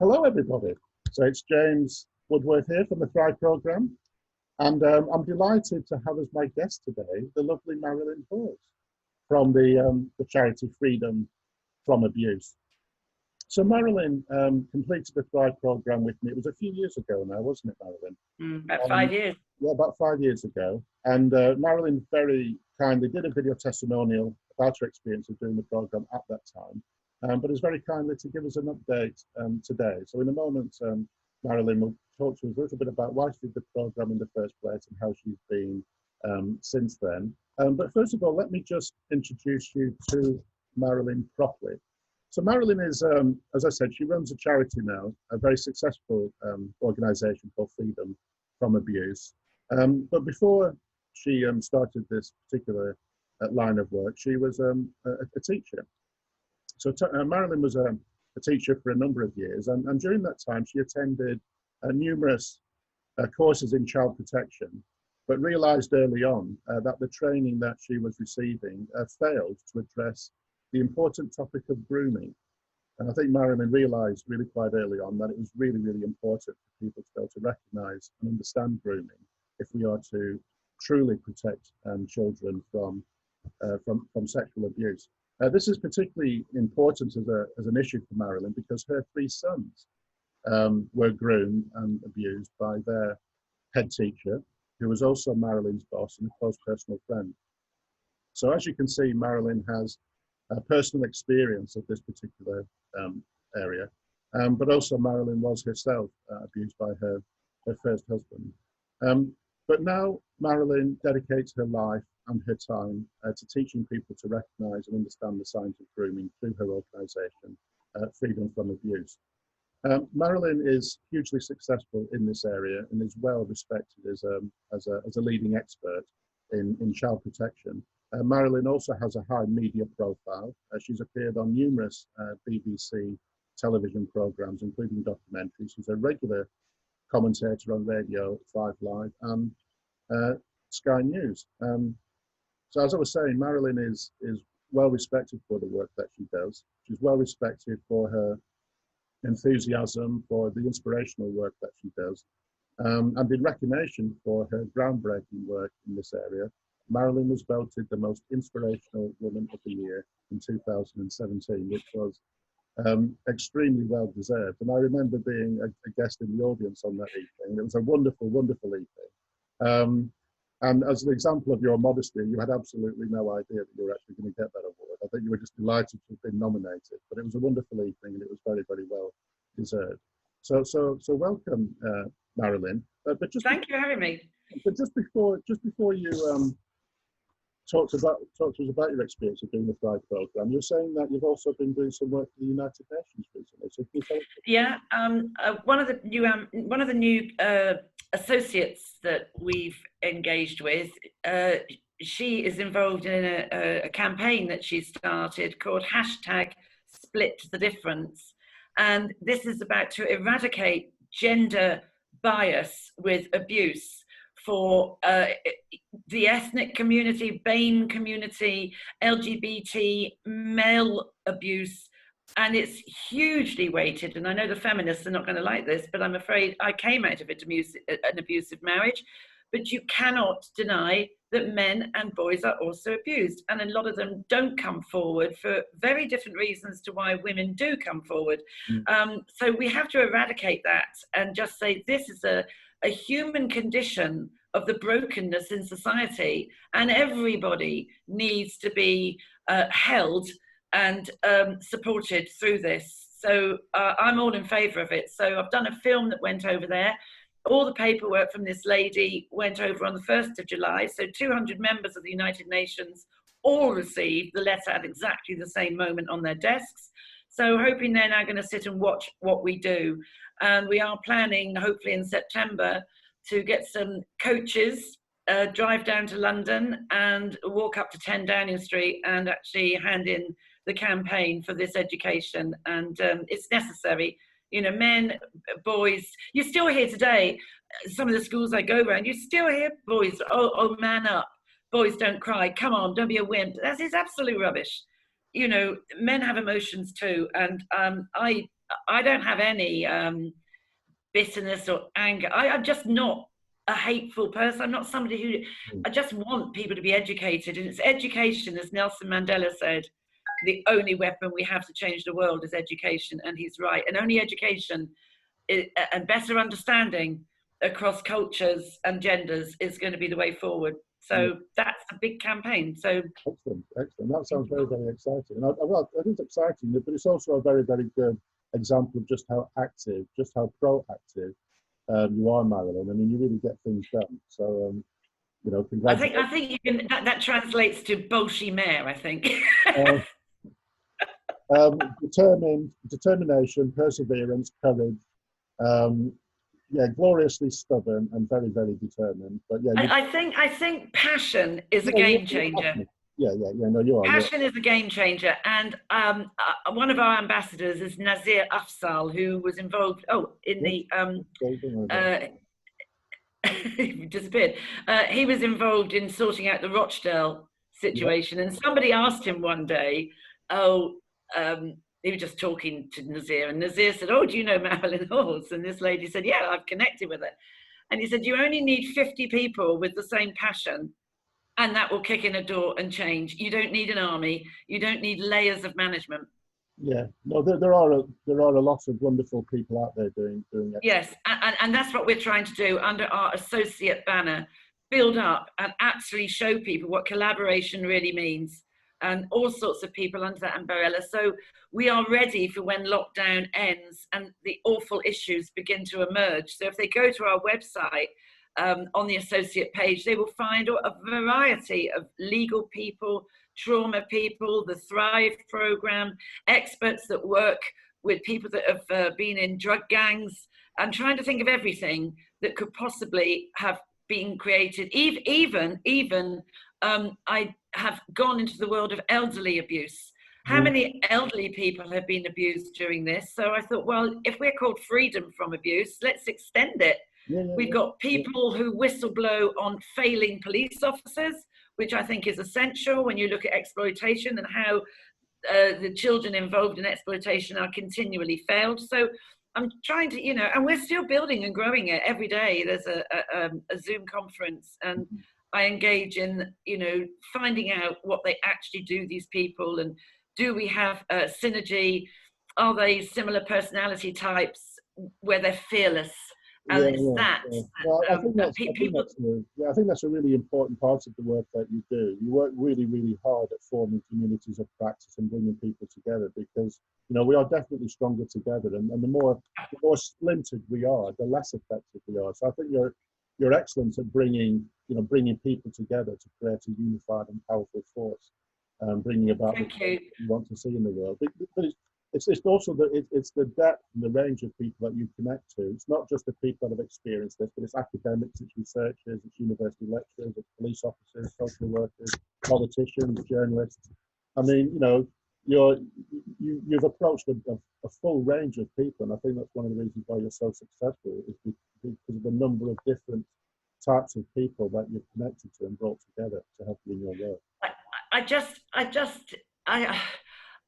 Hello, everybody. So it's James Woodworth here from the Thrive Programme, and I'm delighted to have as my guest today the lovely Marilyn from the charity Freedom from Abuse. So Marilyn completed the Thrive Programme with me. It was a few years ago now, wasn't it, Marilyn? About 5 years. Yeah, about 5 years ago. And Marilyn very kindly did a video testimonial about her experience of doing the programme at that time. But is very kindly to give us an update today. So in a moment, Marilyn will talk to us a little bit about why she did the programme in the first place and how she's been since then. But first of all, let me just introduce you to Marilyn properly. So Marilyn is, as I said, she runs a charity now, a very successful organisation called Freedom from Abuse. But before she started this particular line of work, she was a teacher. So Marilyn was a teacher for a number of years, and during that time she attended numerous courses in child protection, but realised early on that the training that she was receiving failed to address the important topic of grooming. And I think Marilyn realised really quite early on that it was really, really important for people to be able to recognise and understand grooming if we are to truly protect children from sexual abuse. This is particularly important as an issue for Marilyn because her 3 sons were groomed and abused by their head teacher, who was also Marilyn's boss and a close personal friend. So as you can see, Marilyn has a personal experience of this particular area, but also Marilyn was herself abused by her first husband. But now Marilyn dedicates her life and her time to teaching people to recognise and understand the signs of grooming through her organisation, Freedom from Abuse. Marilyn is hugely successful in this area and is well respected as a leading expert in child protection. Marilyn also has a high media profile. She's appeared on numerous BBC television programmes, including documentaries. She's a regular commentator on Radio 5 Live and Sky News. So as I was saying, Marilyn is well respected for the work that she does. She's well respected for her enthusiasm, for the inspirational work that she does. And in recognition for her groundbreaking work in this area, Marilyn was voted the most inspirational woman of the year in 2017, which was extremely well deserved. And I remember being a guest in the audience on that evening. It was a wonderful, wonderful evening. And as an example of your modesty, you had absolutely no idea that you were actually going to get that award. I think you were just delighted to have been nominated. But it was a wonderful evening, and it was very, very well deserved. So welcome, Marilyn. But just thank you for having me. But just before you talk to us about your experience of doing the Thrive Programme, you're saying that you've also been doing some work for the United Nations recently. So can you tell us? Yeah, one of the new associates that we've engaged with, she is involved in a campaign that she started called #SplitTheDifference, and this is about to eradicate gender bias with abuse for the ethnic community, BAME community, LGBT, male abuse, and it's hugely weighted. And I know the feminists are not going to like this, but I'm afraid I came out of an abusive marriage. But you cannot deny that men and boys are also abused. And a lot of them don't come forward for very different reasons to why women do come forward. So we have to eradicate that and just say this is a human condition of the brokenness in society, and everybody needs to be held and supported through this. So I'm all in favour of it. So I've done a film that went over there. All the paperwork from this lady went over on the 1st of July. So 200 members of the United Nations all received the letter at exactly the same moment on their desks. So hoping they're now going to sit and watch what we do. And we are planning, hopefully in September, to get some coaches, drive down to London and walk up to 10 Downing Street and actually hand in the campaign for this education. And it's necessary. You know, men, boys, you still hear today, some of the schools I go around, you still hear boys, oh, man up, boys don't cry, come on, don't be a wimp. That is absolute rubbish. you know, men have emotions too, and I don't have any bitterness or anger. I'm just not a hateful person. I'm not somebody who, I just want people to be educated, and it's education, as Nelson Mandela said. The only weapon we have to change the world is education, and he's right. And only education and better understanding across cultures and genders is going to be the way forward. So that's a big campaign. So excellent, excellent. That sounds very, very exciting. And well, it is exciting, but it's also a very, very good example of just how active, just how proactive you are, Marilyn. I mean, you really get things done. So, you know, congratulations. I think you can, that translates to bolshy mare, I think. Determination, perseverance, courage. Yeah, gloriously stubborn and very, very determined. But yeah, I think passion is a game changer. Yeah. No, you are. Passion is a game changer, and one of our ambassadors is Nazir Afzal, who was involved. In the he disappeared. He was involved in sorting out the Rochdale situation, and somebody asked him one day, he was just talking to Nazir, and Nazir said, "Oh, do you know Marilyn Halls?" And this lady said, "Yeah, I've connected with her." And he said, "You only need 50 people with the same passion, and that will kick in a door and change. You don't need an army. You don't need layers of management." Yeah, no, there are a lot of wonderful people out there doing it. Yes, and that's what we're trying to do under our associate banner, build up and actually show people what collaboration really means, and all sorts of people under that umbrella. So we are ready for when lockdown ends and the awful issues begin to emerge. So if they go to our website, on the associate page, they will find a variety of legal people, trauma people, the Thrive program, experts that work with people that have been in drug gangs. I'm trying to think of everything that could possibly have been created. Even I have gone into the world of elderly abuse. How many elderly people have been abused during this? So I thought, well, if we're called freedom from abuse, let's extend it. We've got people who whistleblow on failing police officers, which I think is essential when you look at exploitation and how the children involved in exploitation are continually failed. So I'm trying to, and we're still building and growing it every day. There's a Zoom conference, and I engage in, finding out what they actually do, these people, and do we have synergy? Are they similar personality types where they're fearless? And Well, I think that's a really important part of the work that you do. You work really, really hard at forming communities of practice and bringing people together, because we are definitely stronger together, and the more splintered we are, the less effective we are. So I think you're excellent at bringing people together to create a unified and powerful force, bringing about what you want to see in the world. But it's also it's the depth and the range of people that you connect to. It's not just the people that have experienced this, but it's academics, it's researchers, it's university lecturers, it's police officers, social workers, politicians, journalists. I mean, you've approached a full range of people, and I think that's one of the reasons why you're so successful, is because of the number of different types of people that you've connected to and brought together to help you in your work.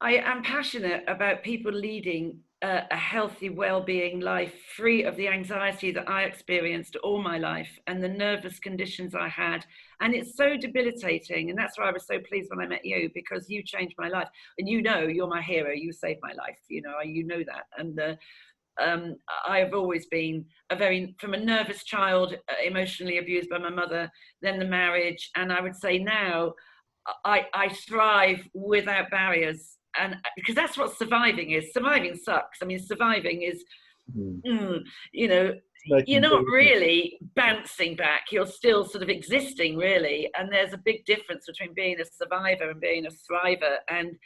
I am passionate about people leading a healthy, well-being life, free of the anxiety that I experienced all my life and the nervous conditions I had. And it's so debilitating. And that's why I was so pleased when I met you, because you changed my life. And you're my hero. You saved my life. You know that. And I have always been from a nervous child, emotionally abused by my mother, then the marriage. And I would say now I thrive without barriers. And because that's what surviving is. Surviving sucks. I mean, surviving is, you're not really bouncing back. You're still sort of existing, really. And there's a big difference between being a survivor and being a thriver. And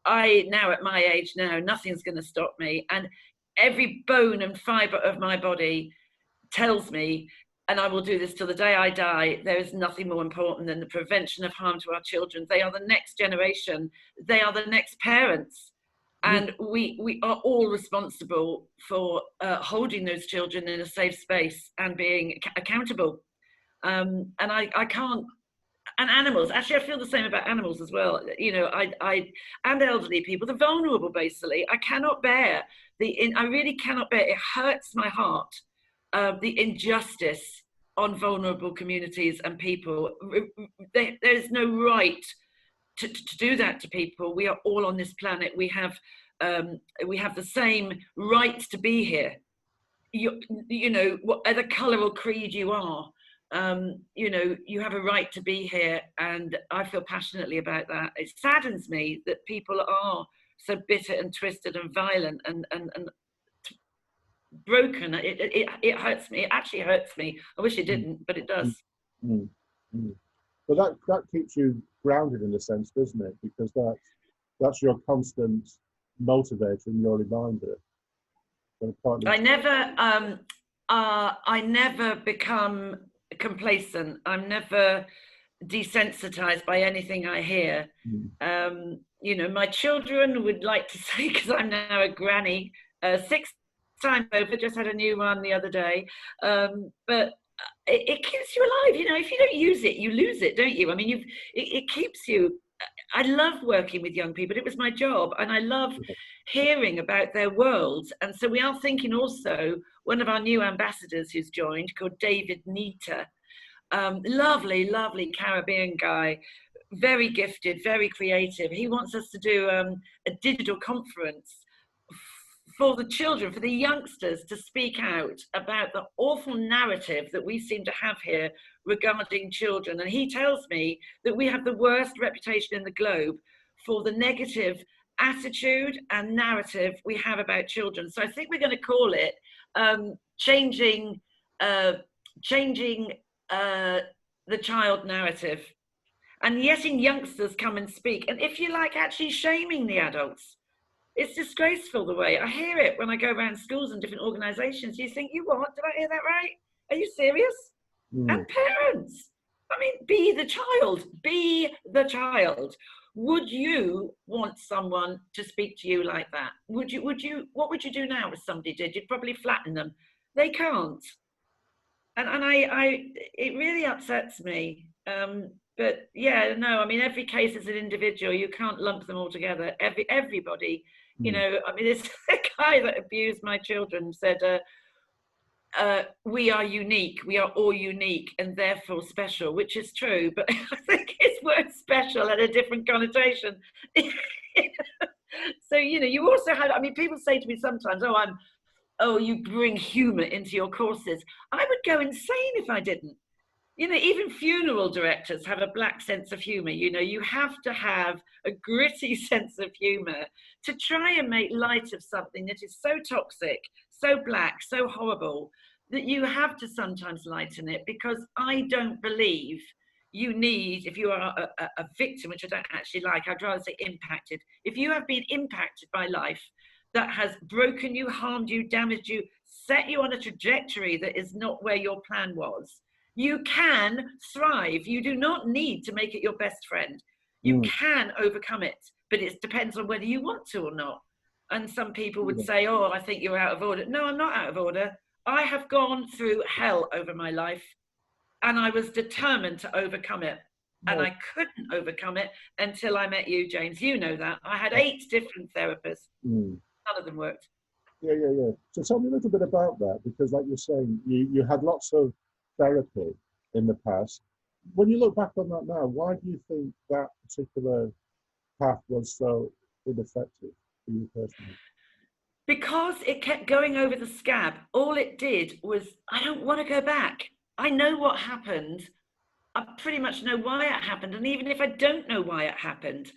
now at my age now, nothing's going to stop me. And every bone and fiber of my body tells me, and I will do this till the day I die, there is nothing more important than the prevention of harm to our children. They are the next generation. They are the next parents. And we are all responsible for holding those children in a safe space and being accountable. And I can't and animals. Actually, I feel the same about animals as well. You know, and elderly people, the vulnerable. Basically, I cannot bear I really cannot bear. It hurts my heart, the injustice on vulnerable communities and people. There's no right to do that to people. We are all on this planet. We have the same right to be here. You know, whatever color or creed you are, you know, you have a right to be here, and I feel passionately about that. It saddens me that people are so bitter and twisted and violent and broken. It hurts me. It actually hurts me. I wish it didn't, but it does. Mm, mm. But that keeps you grounded in a sense, doesn't it? Because that's your constant motivator and your reminder. I never become complacent. I'm never desensitized by anything I hear. You know, my children would like to say, because I'm now a granny, 6 times over, just had a new one the other day, but it keeps you alive. You know, if you don't use it, you lose it, don't you? I mean, it keeps you. I love working with young people. It was my job, and I love hearing about their worlds. And so we are thinking also, one of our new ambassadors who's joined, called David Nita, lovely Caribbean guy, very gifted, very creative. He wants us to do a digital conference for the children, for the youngsters, to speak out about the awful narrative that we seem to have here regarding children. And he tells me that we have the worst reputation in the globe for the negative attitude and narrative we have about children. So I think we're going to call it changing the child narrative, and letting youngsters come and speak. And if you like, actually shaming the adults. It's disgraceful the way I hear it when I go around schools and different organizations. You think, you what? Did I hear that right? Are you serious? And parents, I mean, be the child, be the child. Would you want someone to speak to you like that? What would you do now if somebody did? You'd probably flatten them. They can't. And it really upsets me. But yeah, no, I mean, every case is an individual. You can't lump them all together. Everybody, you know, I mean, this guy that abused my children said, we are unique. We are all unique and therefore special, which is true. But I think his word special had a different connotation. So, you know, you also had, I mean, people say to me sometimes, oh, you bring humor into your courses. I would go insane if I didn't. You know, even funeral directors have a black sense of humor. You know, you have to have a gritty sense of humor to try and make light of something that is so toxic, so black, so horrible, that you have to sometimes lighten it. Because I don't believe you need, if you are a victim, which I don't actually like, I'd rather say impacted. If you have been impacted by life that has broken you, harmed you, damaged you, set you on a trajectory that is not where your plan was, you can thrive. You do not need to make it your best friend. You can overcome it, but it depends on whether you want to or not. And some people would say, oh, I think you're out of order. No, I'm not out of order. I have gone through hell over my life, and I was determined to overcome it. And I couldn't overcome it until I met you, James. You know that. I had 8 different therapists. None of them worked. Yeah. So tell me a little bit about that, because like you're saying, you had lots of therapy in the past. When you look back on that now, why do you think that particular path was so ineffective for you personally? Because it kept going over the scab. All it did was, I don't want to go back. I know what happened. I pretty much know why it happened. And even if I don't know why it happened,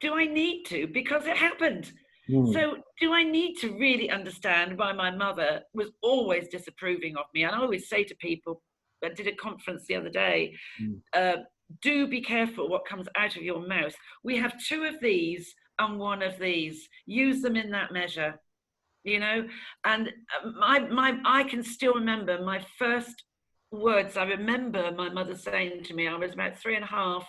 do I need to? Because it happened. So do I need to really understand why my mother was always disapproving of me? And I always say to people, I did a conference the other day, do be careful what comes out of your mouth. We have 2 of these and 1 of these. Use them in that measure, you know? And I can still remember my first words. I remember my mother saying to me, I was about 3.5.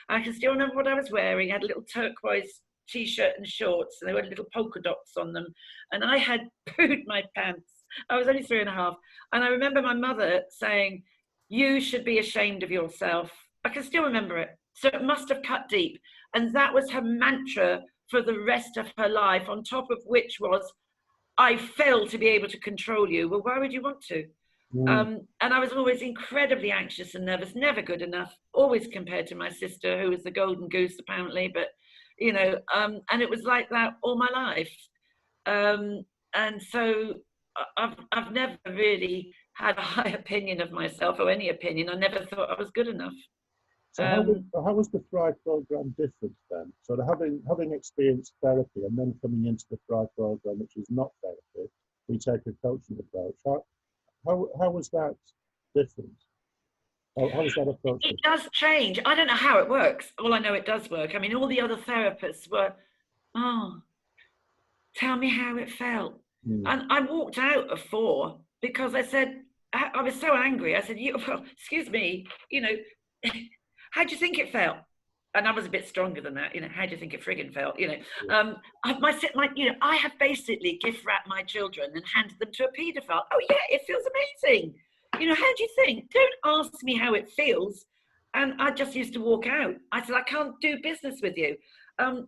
I can still remember what I was wearing. I had a little turquoise t-shirt and shorts, and they had little polka dots on them. And I had pooed my pants. I was only 3.5. And I remember my mother saying, you should be ashamed of yourself. I can still remember it. So it must have cut deep. And that was her mantra for the rest of her life, on top of which was, I fail to be able to control you. Well, why would you want to? And I was always incredibly anxious and nervous, never good enough, always compared to my sister, who was the golden goose, apparently. But, you know, and it was like that all my life. And so I've never really had a high opinion of myself, or any opinion. I never thought I was good enough. So how was the Thrive program different then? So having experienced therapy and then coming into the Thrive program, which is not therapy, we take a coaching approach. How was that different? How was that approach? It does change. I don't know how it works. All I know, it does work. I mean, all the other therapists were, oh, tell me how it felt. And I walked out of 4 because I said, I was so angry. I said, well, excuse me, you know, how do you think it felt? And I was a bit stronger than that, you know, how do you think it friggin' felt? You know, I have basically gift wrapped my children and handed them to a paedophile. Oh yeah, it feels amazing. You know, how do you think? Don't ask me how it feels. And I just used to walk out. I said, I can't do business with you. And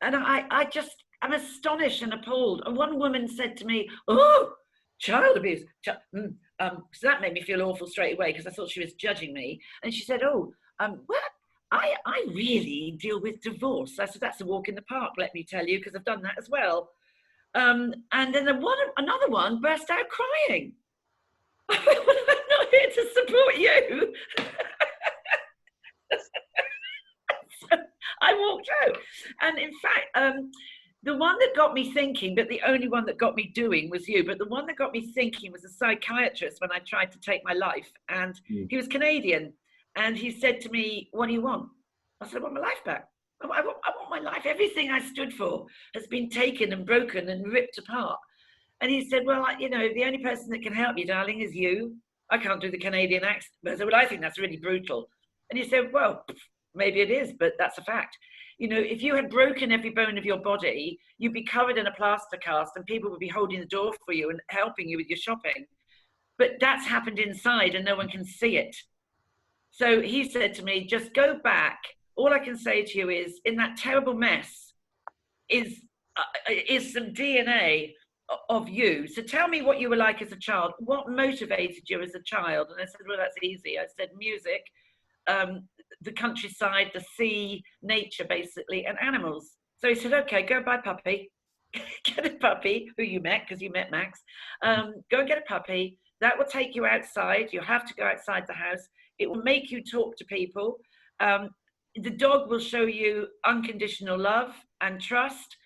I'm astonished and appalled. And one woman said to me, oh, child abuse. So that made me feel awful straight away, because I thought she was judging me. And she said, oh, what? I really deal with divorce. I said, that's a walk in the park, let me tell you, because I've done that as well. And then another one burst out crying. I'm not here to support you. So I walked out. And in fact, the one that got me thinking, but the only one that got me doing, was you. But the one that got me thinking was a psychiatrist when I tried to take my life. And he was Canadian. And he said to me, what do you want? I said, I want my life back. I want my life. Everything I stood for has been taken and broken and ripped apart. And he said, well, you know, the only person that can help you, darling, is you. I can't do the Canadian accent. But I said, well, I think that's really brutal. And he said, well, maybe it is, but that's a fact. You know, if you had broken every bone of your body, you'd be covered in a plaster cast and people would be holding the door for you and helping you with your shopping. But that's happened inside and no one can see it. So he said to me, just go back. All I can say to you is, in that terrible mess is some DNA of you. So tell me what you were like as a child. What motivated you as a child? And I said, well, that's easy. I said, music, the countryside, the sea, nature, basically, and animals. So he said, okay, go buy a puppy. Get a puppy, who you met, because you met Max. Go and get a puppy. That will take you outside. You have to go outside the house. It will make you talk to people. The dog will show you unconditional love and trust,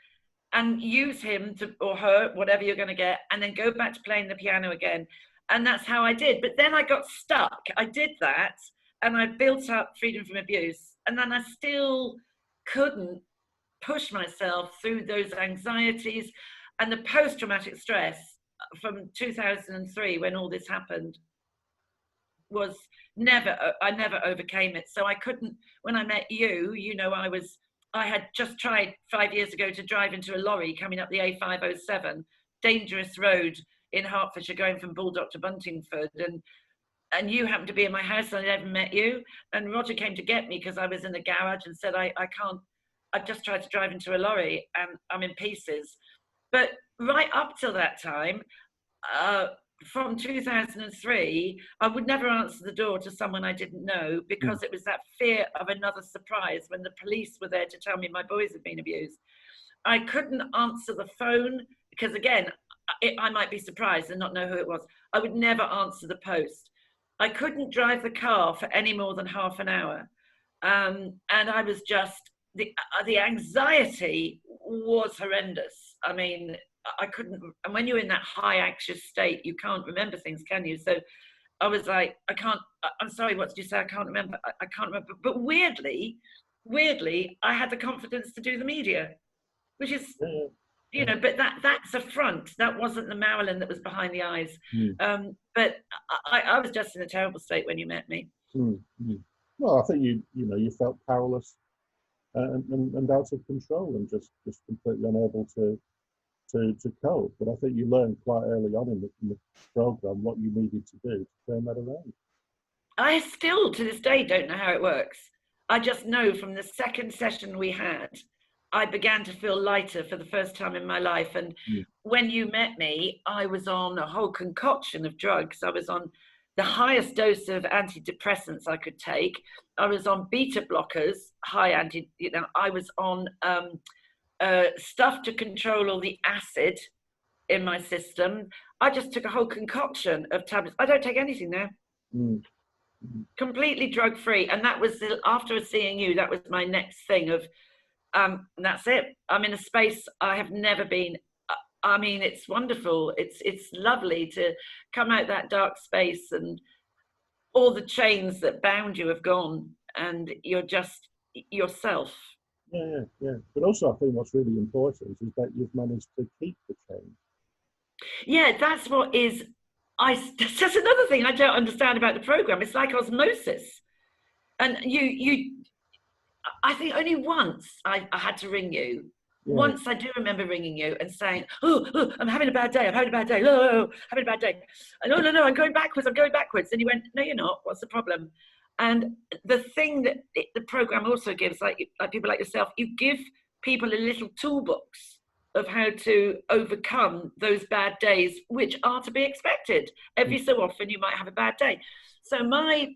and use him to, or her, whatever you're going to get, and then go back to playing the piano again. And that's how I did. But then I got stuck. I did that, and I built up freedom from abuse. And then I still couldn't push myself through those anxieties and the post-traumatic stress from 2003, when all this happened, was I never overcame it. So I couldn't, when I met you, you know, I had just tried 5 years ago to drive into a lorry coming up the A507, dangerous road in Hertfordshire, going from Baldock to Buntingford. And you happened to be in my house, and I never met you. And Roger came to get me because I was in the garage and said, I can't, I just tried to drive into a lorry and I'm in pieces. But right up till that time, from 2003, I would never answer the door to someone I didn't know, because it was that fear of another surprise when the police were there to tell me my boys had been abused. I couldn't answer the phone because, again, I might be surprised and not know who it was. I would never answer the post. I couldn't drive the car for any more than half an hour. And I was just, the anxiety was horrendous. I mean, I couldn't, and when you're in that high anxious state, you can't remember things, can you? So I was like, I'm sorry, what did you say? I can't remember. I can't remember. But weirdly, I had the confidence to do the media, which is, you know, but that's a front. That wasn't the Marilyn that was behind the eyes. But I was just in a terrible state when you met me. Well, I think you felt powerless and out of control and just completely unable to cope. But I think you learned quite early on in the program what you needed to do to turn that around. I still, to this day, don't know how it works. I just know from the second session we had, I began to feel lighter for the first time in my life. And Mm. when you met me, I was on a whole concoction of drugs. I was on the highest dose of antidepressants I could take. I was on beta blockers, I was on stuff to control all the acid in my system. I just took a whole concoction of tablets. I don't take anything now. Mm. Completely drug free. And that was after seeing you, that was my next thing of, that's it. I'm in a space I have never been. I mean, it's wonderful. It's lovely to come out that dark space, and all the chains that bound you have gone, and you're just yourself. Yeah. But also, I think what's really important is that you've managed to keep the change. Yeah, that's what is. That's another thing I don't understand about the program. It's like osmosis, and I think only once I had to ring you. Yeah. Once I do remember ringing you and saying, oh, I'm having a bad day. I'm having a bad day. Oh, having a bad day. And, no, I'm going backwards. I'm going backwards. And you went, no, you're not. What's the problem? And the thing that the program also gives, like people like yourself, you give people a little toolbox of how to overcome those bad days, which are to be expected. Every so often you might have a bad day. So my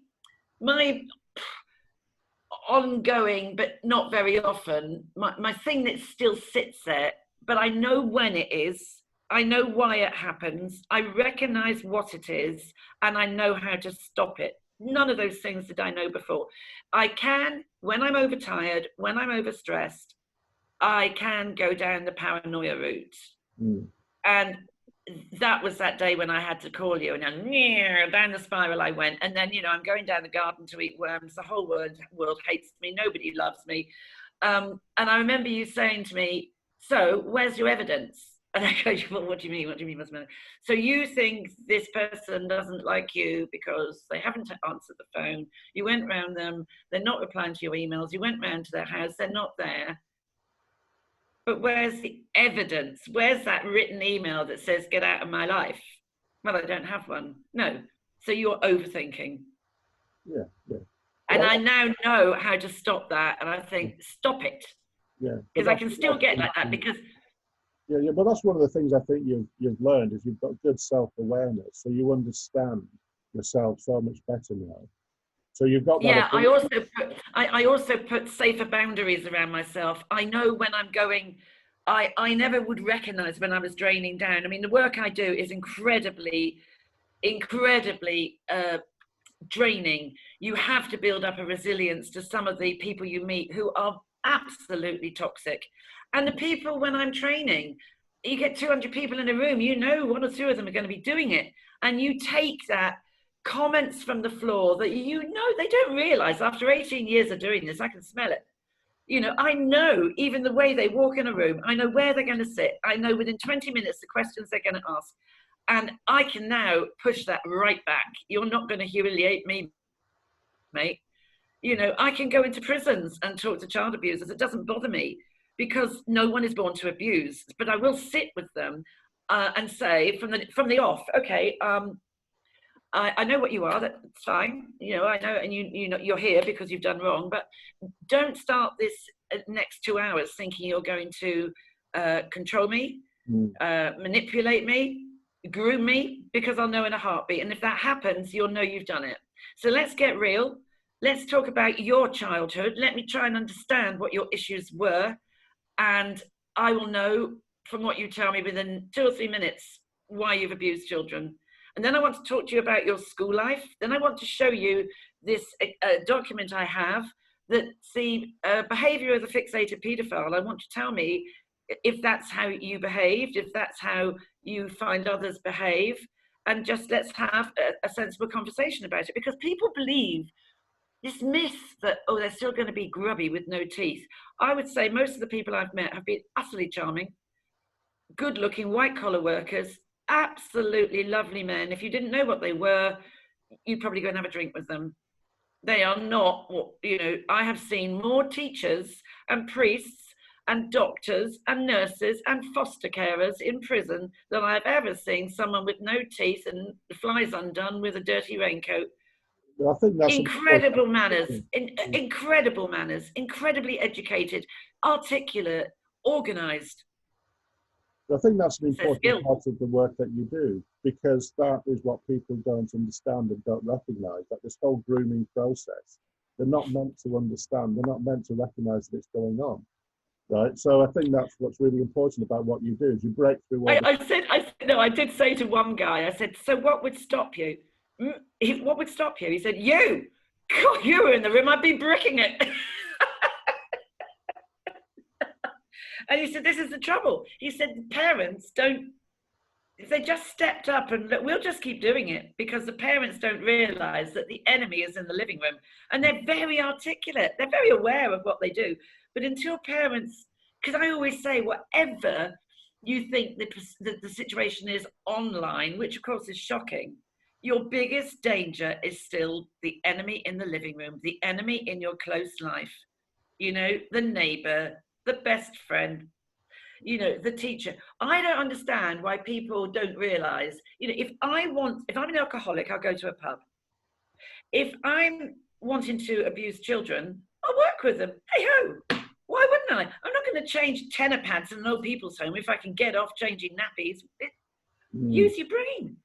ongoing, but not very often, my thing that still sits there, but I know when it is, I know why it happens, I recognize what it is, and I know how to stop it. None of those things did I know before. I can, when I'm overtired, when I'm overstressed, I can go down the paranoia route. And that was that day when I had to call you, and then down the spiral I went. And then, I'm going down the garden to eat worms. The whole world hates me. Nobody loves me. And I remember you saying to me, so where's your evidence? And I go, well, what do you mean? What do you mean? So you think this person doesn't like you because they haven't answered the phone. You went round them. They're not replying to your emails. You went round to their house. They're not there. But where's the evidence? Where's that written email that says, get out of my life? Well, I don't have one. No. So you're overthinking. Yeah. And I now know how to stop that. And I think, stop it. Yeah. Because I can still get like that because... Yeah, but that's one of the things I think you've learned is you've got good self-awareness. So you understand yourself so much better now. So you've got that. Yeah, I also put safer boundaries around myself. I know when I'm going, I never would recognize when I was draining down. I mean, the work I do is incredibly draining. You have to build up a resilience to some of the people you meet who are absolutely toxic. And the people when I'm training, you get 200 people in a room, one or two of them are going to be doing it. And you take that comments from the floor that they don't realize after 18 years of doing this, I can smell it. I know even the way they walk in a room, I know where they're going to sit. I know within 20 minutes the questions they're going to ask. And I can now push that right back. You're not going to humiliate me, mate. I can go into prisons and talk to child abusers. It doesn't bother me because no one is born to abuse, but I will sit with them and say from the off, okay, I know what you are, that's fine. I know, and you're here because you've done wrong, but don't start this next 2 hours thinking you're going to control me, manipulate me, groom me, because I'll know in a heartbeat. And if that happens, you'll know you've done it. So let's get real. Let's talk about your childhood. Let me try and understand what your issues were. And I will know from what you tell me within 2 or 3 minutes why you've abused children. And then I want to talk to you about your school life. Then I want to show you this document I have that's the behavior of the fixated paedophile. I want to tell me if that's how you behaved, if that's how you find others behave, and just let's have a sensible conversation about it. Because people believe this myth that, they're still going to be grubby with no teeth. I would say most of the people I've met have been utterly charming, good-looking, white-collar workers, absolutely lovely men. If you didn't know what they were, you'd probably go and have a drink with them. They are not, I have seen more teachers and priests and doctors and nurses and foster carers in prison than I've ever seen someone with no teeth and the flies undone with a dirty raincoat. I think that's incredible manners, incredible manners, incredibly educated, articulate, organised. I think that's an important skill. part of the work that you do, because that is what people don't understand and don't recognise, that this whole grooming process, they're not meant to understand, they're not meant to recognise that it's going on, right? So I think that's what's really important about what you do, is you break through all I did say to one guy, I said, so what would stop you? What would stop you? He said, you. God, you were in the room, I'd be bricking it. And he said, this is the trouble. He said, parents don't, they just stepped up and look, we'll just keep doing it, because the parents don't realise that the enemy is in the living room. And they're very articulate. They're very aware of what they do. But until parents, because I always say, whatever you think the situation is online, which of course is shocking, your biggest danger is still the enemy in the living room, the enemy in your close life, you know, the neighbour, the best friend, you know, the teacher. I don't understand why people don't realise, you know, if I'm an alcoholic, I'll go to a pub. If I'm wanting to abuse children, I'll work with them. Hey ho, why wouldn't I? I'm not going to change tenor pads in an old people's home if I can get off changing nappies. Use your brain.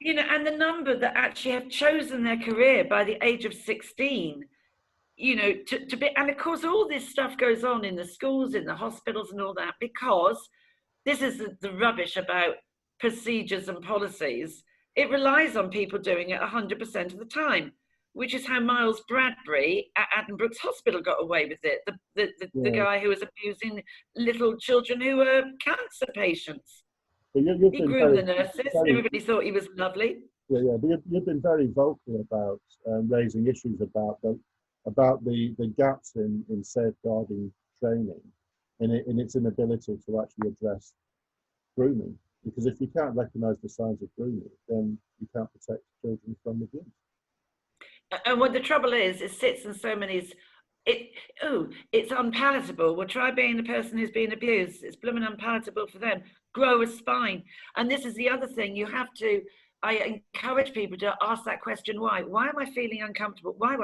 You know, and the number that actually have chosen their career by the age of 16, you know, to be, and of course all this stuff goes on in the schools, in the hospitals and all that, because this is the rubbish about procedures and policies. It relies on people doing it 100% of the time, which is how Miles Bradbury at Addenbrooke's Hospital got away with it. The guy who was abusing little children who were cancer patients. He groomed the nurses. Everybody thought he was lovely. But you've been very vocal about raising issues about the gaps in safeguarding training, in its inability to actually address grooming. Because if you can't recognise the signs of grooming, then you can't protect children from abuse. And what the trouble is, it sits in so many's. It's unpalatable. Well, try being the person who's being abused. It's blooming unpalatable for them. Grow a spine. And this is the other thing. You have to. I encourage people to ask that question: why? Why am I feeling uncomfortable? Why?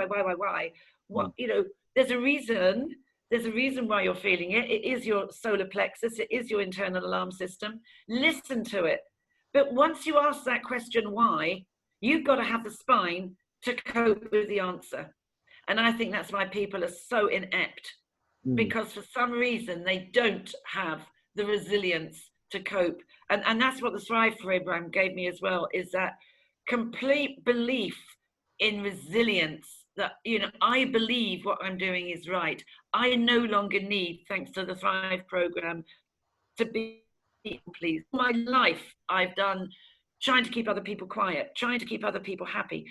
What? You know, there's a reason. There's a reason why you're feeling it. It is your solar plexus. It is your internal alarm system. Listen to it. But once you ask that question, why, you've got to have the spine to cope with the answer. And I think that's why people are so inept, because for some reason they don't have the resilience to cope. And that's what the Thrive program gave me as well, is that complete belief in resilience, that, you know, I believe what I'm doing is right. I no longer need, thanks to the Thrive program, to be pleased. My life I've done trying to keep other people quiet, trying to keep other people happy,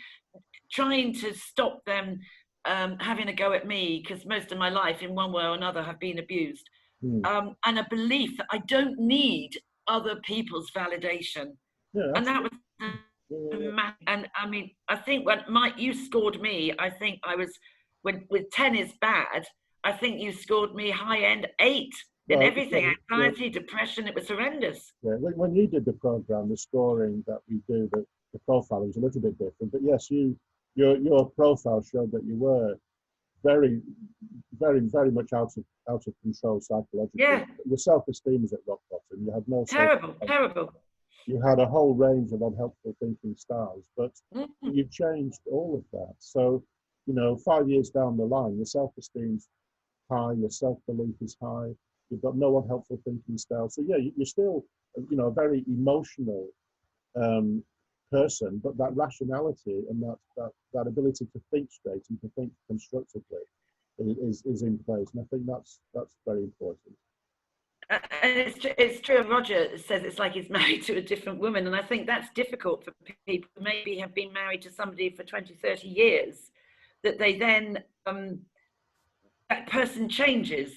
trying to stop them having a go at me, because most of my life in one way or another have been abused. And a belief that I don't need other people's validation. And that was and I mean, I think when you scored me, I think I was, with 10 is bad, I think you scored me high end 8 in everything. Anxiety, depression, it was horrendous. When you did the program, the scoring that we do, the profile was a little bit different, but yes, your profile showed that you were very, very, very much out of control psychologically. Your self-esteem was at rock bottom. You had no terrible. You had a whole range of unhelpful thinking styles, but you've changed all of that. So, you know, 5 years down the line, your self-esteem's high, your self-belief is high. You've got no unhelpful thinking style. So yeah, you're still, you know, a very emotional person, but that rationality and that ability to think straight and to think constructively is in place, and I think that's very important. And it's true. Roger says it's like he's married to a different woman, and I think that's difficult for people who maybe have been married to somebody for 20, 30 years, that they then that person changes.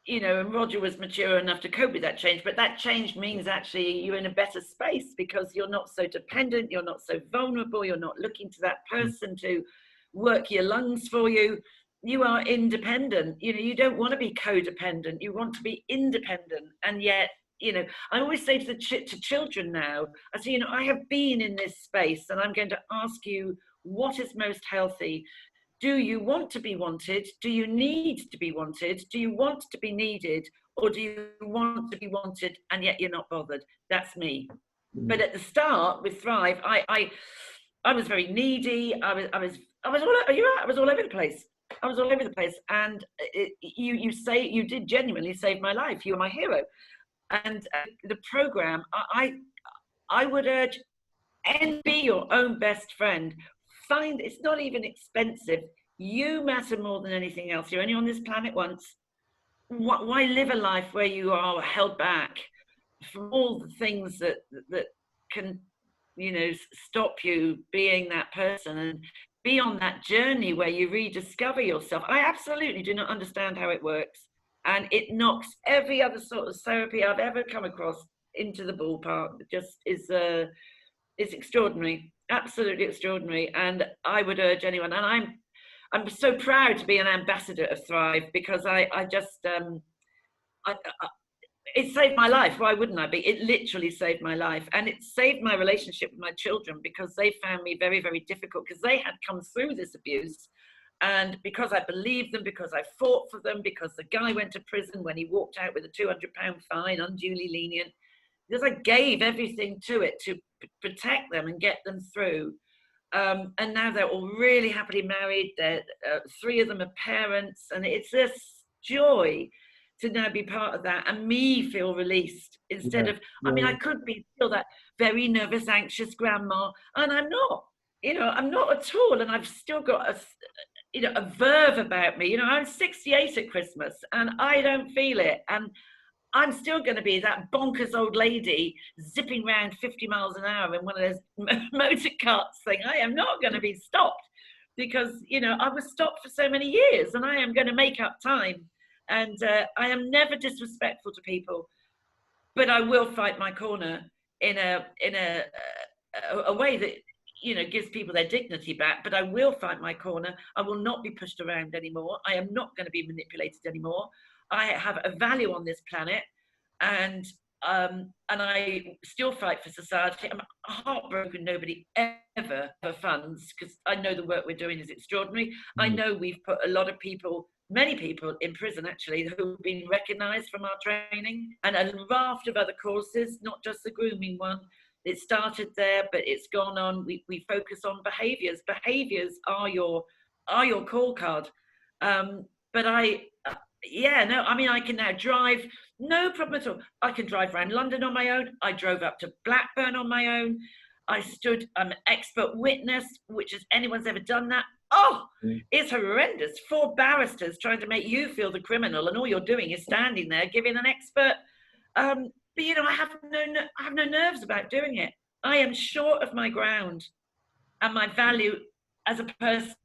You know, and Roger was mature enough to cope with that change, but that change means actually you're in a better space, because you're not so dependent, you're not so vulnerable, you're not looking to that person to work your lungs for you. You are independent. You know, you don't want to be codependent, you want to be independent. And yet, you know, I always say to children now, I say, you know, I have been in this space, and I'm going to ask you what is most healthy. Do you want to be wanted? Do you need to be wanted? Do you want to be needed? Or do you want to be wanted and yet you're not bothered? That's me. But at the start with Thrive, I was very needy. I was all over the place. I was all over the place. And you did genuinely save my life. You were my hero. And the program, I would urge, and be your own best friend. It's not even expensive. You matter more than anything else. You're only on this planet once. Why live a life where you are held back from all the things that can, stop you being that person, and be on that journey where you rediscover yourself. I absolutely do not understand how it works, and it knocks every other sort of therapy I've ever come across into the ballpark. It just is it's extraordinary, absolutely extraordinary. And I would urge anyone, and I'm so proud to be an ambassador of Thrive, because it saved my life. Why wouldn't I be? It literally saved my life. And it saved my relationship with my children, because they found me very, very difficult, because they had come through this abuse. And because I believed them, because I fought for them, because the guy went to prison when he walked out with a £200 fine, unduly lenient, because I gave everything to it to protect them and get them through. And now they're all really happily married. Three of them are parents, and it's this joy to now be part of that, and me feel released instead of, I mean, I could feel that very nervous, anxious grandma, and I'm not, I'm not at all. And I've still got a verve about me. I'm 68 at Christmas and I don't feel it. And I'm still going to be that bonkers old lady zipping around 50 miles an hour in one of those motor carts thing. I am not going to be stopped, because, I was stopped for so many years, and I am going to make up time. And I am never disrespectful to people, but I will fight my corner in a way that, gives people their dignity back. But I will fight my corner. I will not be pushed around anymore. I am not going to be manipulated anymore. I have a value on this planet, and I still fight for society. I'm heartbroken nobody ever funds, because I know the work we're doing is extraordinary. I know we've put a lot of people, many people in prison actually, who've been recognised from our training, and a raft of other courses, not just the grooming one. It started there, but it's gone on. We focus on behaviours. Behaviours are your call card. But I can now drive, no problem at all. I can drive around London on my own. I drove up to Blackburn on my own. I'm an expert witness, which is anyone's ever done that. It's horrendous. 4 barristers trying to make you feel the criminal, and all you're doing is standing there giving an expert. But I have no nerves about doing it. I am sure of my ground and my value as a person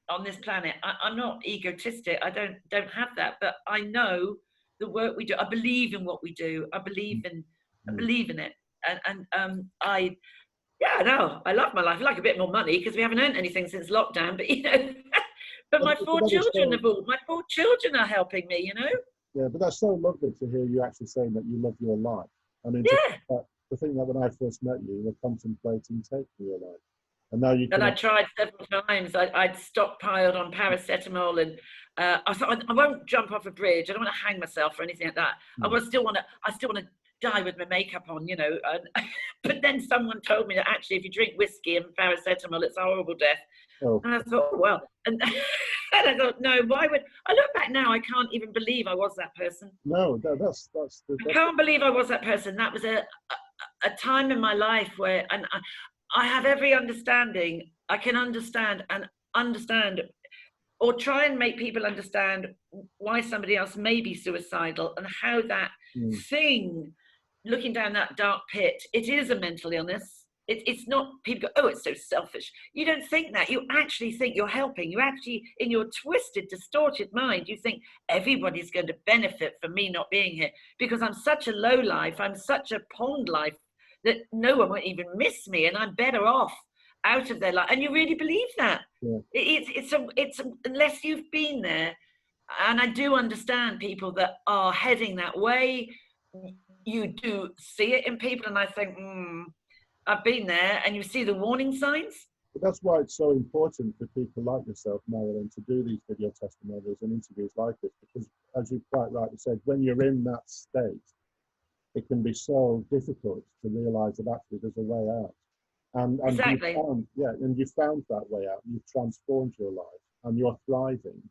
on this planet. I'm not egotistic. I don't have that, but I know the work we do. I believe in what we do. I believe in it. And I love my life. I like a bit more money, because we haven't earned anything since lockdown, but but my 4 children are helping me, Yeah, but that's so lovely to hear you actually saying that you love your life. I mean, to think that when I first met you, you were contemplating taking your life. And now you can. And I tried several times. I'd stockpiled on paracetamol, and I thought, I won't jump off a bridge. I don't want to hang myself or anything like that. I still want to die with my makeup on, but then someone told me that actually if you drink whiskey and paracetamol, it's a horrible death. And I thought, well, and I thought, no, why would I look back now? I can't even believe I was that person. No, that's I can't believe I was that person. That was a time in my life where, and I have every understanding. I can understand, or try and make people understand why somebody else may be suicidal, and how that thing, looking down that dark pit, it is a mental illness. It's not, people go, oh, it's so selfish. You don't think that. You actually think you're helping. You actually, in your twisted, distorted mind, you think everybody's going to benefit from me not being here, because I'm such a low life, I'm such a pond life, that no one won't even miss me, and I'm better off out of their life. And you really believe that. It's unless you've been there. And I do understand people that are heading that way. You do see it in people, and I think, I've been there, and you see the warning signs. But that's why it's so important for people like yourself, Marilyn, to do these video testimonials and interviews like this, because as you quite rightly said, when you're in that state, it can be so difficult to realise that actually there's a way out. And Exactly. you found that way out. You've transformed your life, and you're thriving,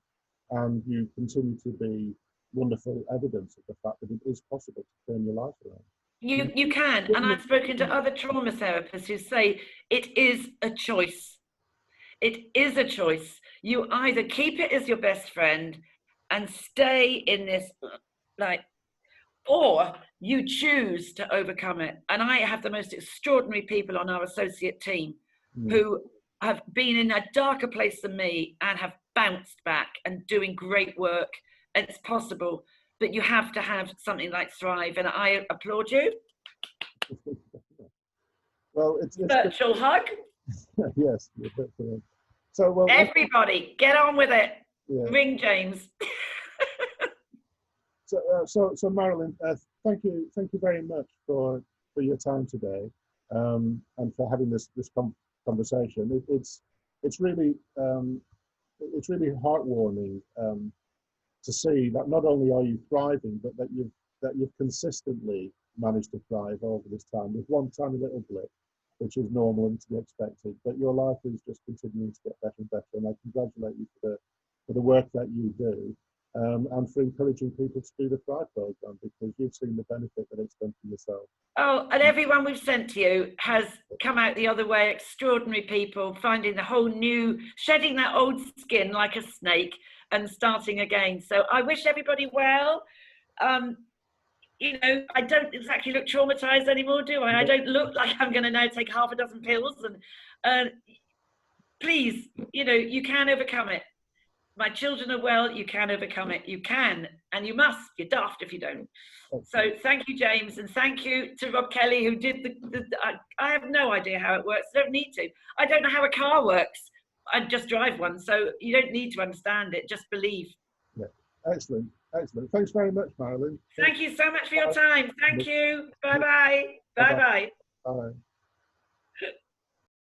and you continue to be wonderful evidence of the fact that it is possible to turn your life around. You can, and I've spoken to other trauma therapists who say it is a choice. It is a choice. You either keep it as your best friend and stay in this, like, or you choose to overcome it. And I have the most extraordinary people on our associate team who have been in a darker place than me and have bounced back and doing great work. It's possible, but you have to have something like Thrive, and I applaud you. Well, it's virtual hug. Yes. So, well, everybody, get on with it. Yeah. Ring James. So Marilyn, thank you very much for your time today, and for having this conversation. It's really heartwarming to see that not only are you thriving, but that you've consistently managed to thrive over this time with one tiny little blip, which is normal and to be expected. But your life is just continuing to get better and better, and I congratulate you for the work that you do. And for encouraging people to do the Thrive program, because you've seen the benefit that it's done for yourself. Oh, and everyone we've sent to you has come out the other way. Extraordinary people, finding the whole new, shedding that old skin like a snake and starting again. So I wish everybody well. You know, I don't exactly look traumatized anymore, do I? I don't look like I'm going to now take half a dozen pills. And please, you know, you can overcome it. My children are well, you can overcome it. You can, and you must. You're daft if you don't. So thank you, James, and thank you to Rob Kelly, who did I have no idea how it works. I don't need to. I don't know how a car works. I just drive one, so you don't need to understand it. Just believe. Yeah, excellent. Thanks very much, Marilyn. Thank you so much for your time. Thank you. Bye-bye. Bye-bye. Bye.